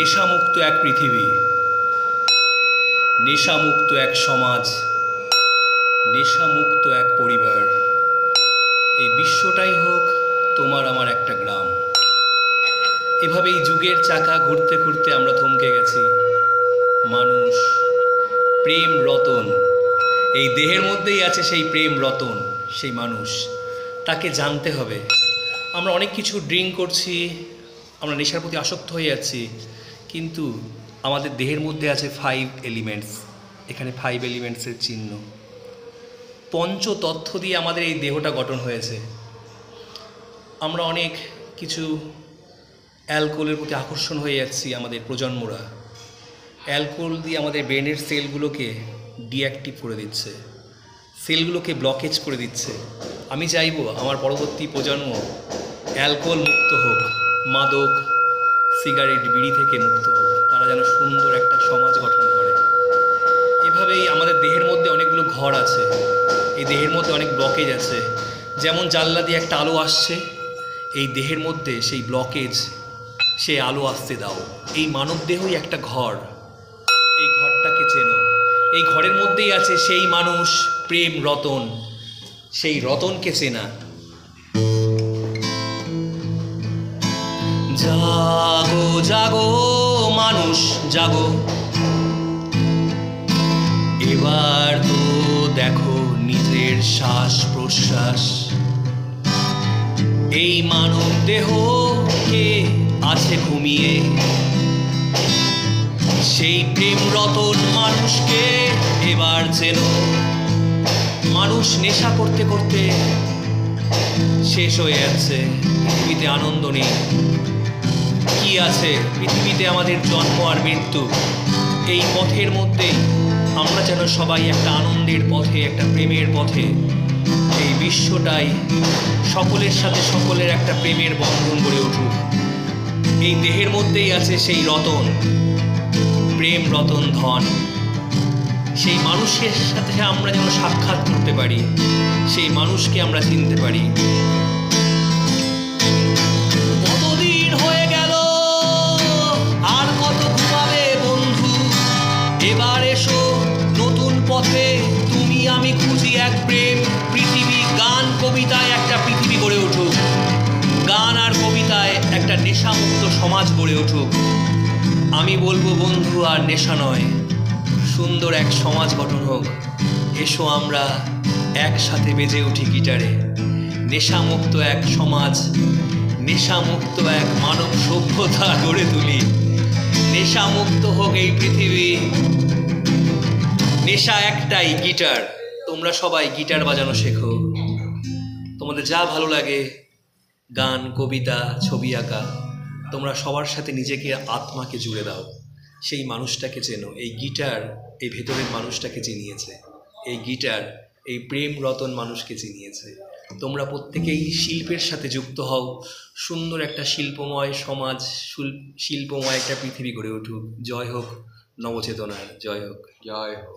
নেশামুক্ত এক পৃথিবী, নেশামুক্ত এক সমাজ, নেশামুক্ত এক পরিবার। এই বিশ্বটাই হোক তোমার আমার একটা গ্রাম। এভাবেই যুগের চাকা ঘুরতে ঘুরতে আমরা থমকে গেছি। মানুষ, প্রেম রতন, এই দেহের মধ্যেই আছে সেই প্রেম রতন, সেই মানুষ। তাকে জানতে হবে। আমরা অনেক কিছু ড্রিঙ্ক করছি, আমরা নেশার প্রতি আসক্ত হয়ে যাচ্ছি, কিন্তু আমাদের দেহের মধ্যে আছে 5 এলিমেন্টস। এখানে 5 এলিমেন্টসের চিহ্ন, পঞ্চতত্ত্ব দিয়ে আমাদের এই দেহটা গঠন হয়েছে। আমরা অনেক কিছু অ্যালকোহলের প্রতি আকর্ষণ হয়ে যাচ্ছি। আমাদের প্রজন্মরা অ্যালকোহল দিয়ে আমাদের ব্রেনের সেলগুলোকে ডিঅ্যাক্টিভ করে দিচ্ছে, সেলগুলোকে ব্লকেজ করে দিচ্ছে। আমি চাইব আমার পরবর্তী প্রজন্ম অ্যালকোহল মুক্ত হোক, মাদক সিগারেট বিড়ি থেকে মুক্ত হোক, তারা যেন সুন্দর একটা সমাজ গঠন করে। এভাবেই আমাদের দেহের মধ্যে অনেকগুলো ঘর আছে, এই দেহের মধ্যে অনেক ব্লকেজ আছে। যেমন জানলা দিয়ে একটা আলো আসছে, এই দেহের মধ্যে সেই ব্লকেজ, সেই আলো আসতে দাও। এই মানব দেহই একটা ঘর, এই ঘরটাকে চেনো। এই ঘরের মধ্যেই আছে সেই মানুষ, প্রেম রতন, সেই রতনকে চেনা। জাগো জাগো মানুষ জাগো, এবার তো দেখো নিজের শ্বাস প্রশ্বাস। এই মানব দেহকে আছে ঘুমিয়ে, সেই প্রেম রতন মানুষকে এবার চেনো। মানুষ নেশা করতে করতে শেষ হয়ে যাচ্ছে, পৃথিবীতে আনন্দ নেই। কি আছে পৃথিবীতে? আমাদের জন্ম আর মৃত্যু। এই পথের মধ্যেই আমরা যেন সবাই একটা আনন্দের পথে, একটা প্রেমের পথে, এই বিশ্বটাই সকলের সাথে সকলের একটা প্রেমের বন্ধন গড়ে উঠুক। এই দেহের মধ্যেই আছে সেই রতন, প্রেম রতন ধন। সেই মানুষের সাথে আমরা যেন সাক্ষাৎ করতে পারি, সেই মানুষকে আমরা চিনতে পারি। কতদিন হয়ে গেল, আর কত ঘুমাবে বন্ধু? এবার এসো নতুন পথে, তুমি আমি খুঁজি এক প্রেম পৃথিবী। গান কবিতায় একটা পৃথিবী গড়ে উঠুক, গান আর কবিতায় একটা নেশামুক্ত সমাজ গড়ে উঠুক। আমি বলবো বন্ধু, আর নেশা নয়, সুন্দর এক সমাজ গঠন হোক। এসো আমরা একসাথে বেজে উঠি গিটারে। নেশামুক্ত এক সমাজ, নেশামুক্ত এক মানব সভ্যতা গড়ে তুলি। নেশামুক্ত হোক এই পৃথিবী। নেশা একটাই, গিটার। তোমরা সবাই গিটার বাজানো শেখো, তোমাদের যা ভালো লাগে, গান কবিতা ছবি আঁকা, তোমরা সবার সাথে নিজেকে আত্মাকে জুড়ে দাও। সেই মানুষটাকে চেনো। এই গিটার এই ভেতরের মানুষটাকে চিনিয়েছে, এই গিটার এই প্রেম রতন মানুষকে চিনিয়েছে। তোমরা প্রত্যেকেই শিল্পের সাথে যুক্ত হও, সুন্দর একটা শিল্পময় সমাজ, শিল্পময় একটা পৃথিবী গড়ে উঠুক। জয় হোক নবচেতনার, জয় হোক, জয় হোক।